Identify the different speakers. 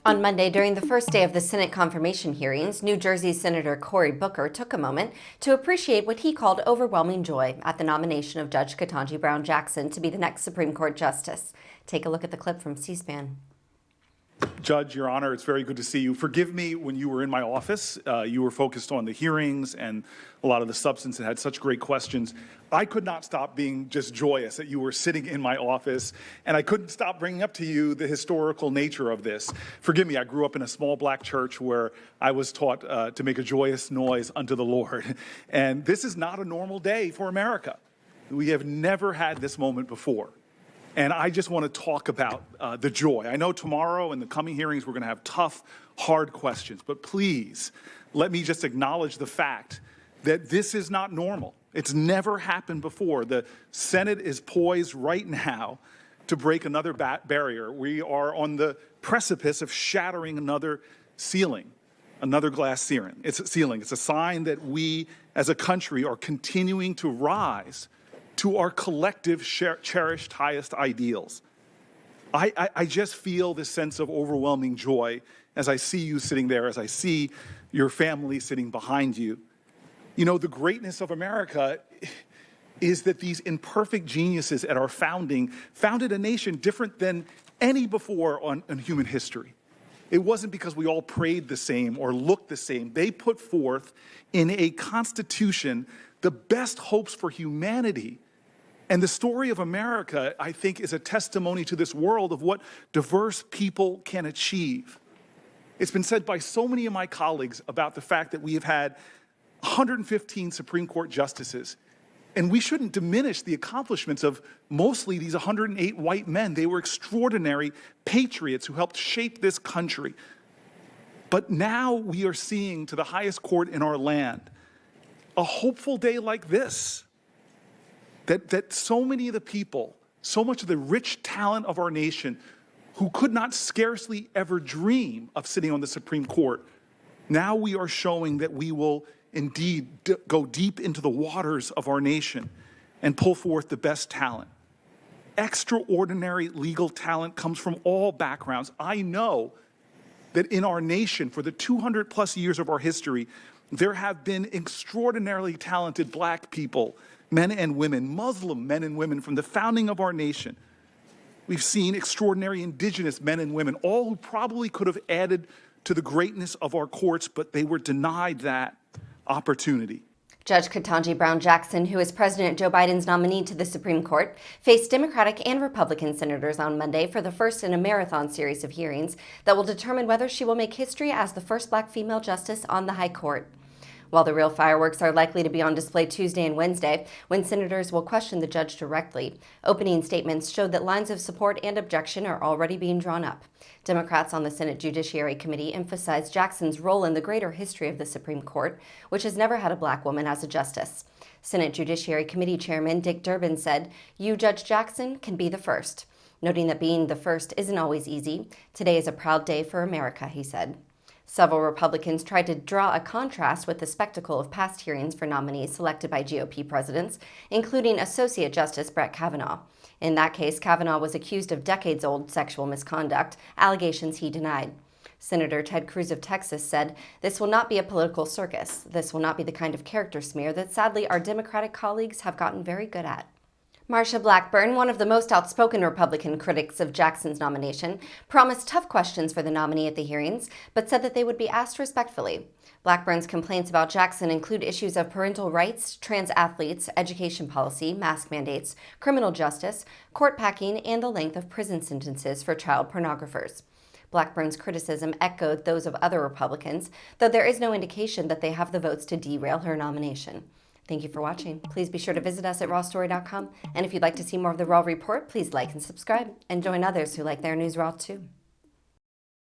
Speaker 1: On Monday, during the first day of the Senate confirmation hearings, New Jersey Senator Cory Booker took a moment to appreciate what he called overwhelming joy at the nomination of Judge Ketanji Brown Jackson to be the next Supreme Court justice. Take a look at the clip from C-SPAN.
Speaker 2: Judge, Your Honor, it's very good to see you. Forgive me, when you were in my office, you were focused on the hearings and a lot of the substance and had such great questions. I could not stop being just joyous that you were sitting in my office, and I couldn't stop bringing up to you the historical nature of this. Forgive me, I grew up in a small black church where I was taught to make a joyous noise unto the Lord. And this is not a normal day for America. We have never had this moment before. And I just want to talk about the joy. I know tomorrow in the coming hearings we're going to have tough, hard questions, but please let me just acknowledge the fact that this is not normal. It's never happened before. The Senate is poised right now to break another barrier. We are on the precipice of shattering another ceiling, another glass ceiling. It's a sign that we as a country are continuing to rise to our collective cherished highest ideals. I just feel this sense of overwhelming joy as I see you sitting there, as I see your family sitting behind you. You know, the greatness of America is that these imperfect geniuses at our founding founded a nation different than any before in human history. It wasn't because we all prayed the same or looked the same. They put forth in a constitution the best hopes for humanity. And the story of America, I think, is a testimony to this world of what diverse people can achieve. It's been said by so many of my colleagues about the fact that we have had 115 Supreme Court justices, and we shouldn't diminish the accomplishments of mostly these 108 white men. They were extraordinary patriots who helped shape this country. But now we are seeing to the highest court in our land a hopeful day like this. That so many of the people, so much of the rich talent of our nation who could not scarcely ever dream of sitting on the Supreme Court, now we are showing that we will indeed go deep into the waters of our nation and pull forth the best talent. Extraordinary legal talent comes from all backgrounds. I know that in our nation, for the 200 plus years of our history, there have been extraordinarily talented black people, men and women, Muslim men and women from the founding of our nation. We've seen extraordinary indigenous men and women, all who probably could have added to the greatness of our courts, but they were denied that opportunity.
Speaker 1: Judge Ketanji Brown Jackson, who is President Joe Biden's nominee to the Supreme Court, faced Democratic and Republican senators on Monday for the first in a marathon series of hearings that will determine whether she will make history as the first black female justice on the High Court. While the real fireworks are likely to be on display Tuesday and Wednesday, when senators will question the judge directly, opening statements showed that lines of support and objection are already being drawn up. Democrats on the Senate Judiciary Committee emphasized Jackson's role in the greater history of the Supreme Court, which has never had a black woman as a justice. Senate Judiciary Committee Chairman Dick Durbin said, "You, Judge Jackson, can be the first," noting that being the first isn't always easy. "Today is a proud day for America," he said. Several Republicans tried to draw a contrast with the spectacle of past hearings for nominees selected by GOP presidents, including Associate Justice Brett Kavanaugh. In that case, Kavanaugh was accused of decades-old sexual misconduct, allegations he denied. Senator Ted Cruz of Texas said, "This will not be a political circus. This will not be the kind of character smear that sadly our Democratic colleagues have gotten very good at." Marsha Blackburn, one of the most outspoken Republican critics of Jackson's nomination, promised tough questions for the nominee at the hearings, but said that they would be asked respectfully. Blackburn's complaints about Jackson include issues of parental rights, trans athletes, education policy, mask mandates, criminal justice, court packing, and the length of prison sentences for child pornographers. Blackburn's criticism echoed those of other Republicans, though there is no indication that they have the votes to derail her nomination. Thank you for watching. Please be sure to visit us at rawstory.com. And if you'd like to see more of the Raw Report, please like and subscribe and join others who like their news raw too.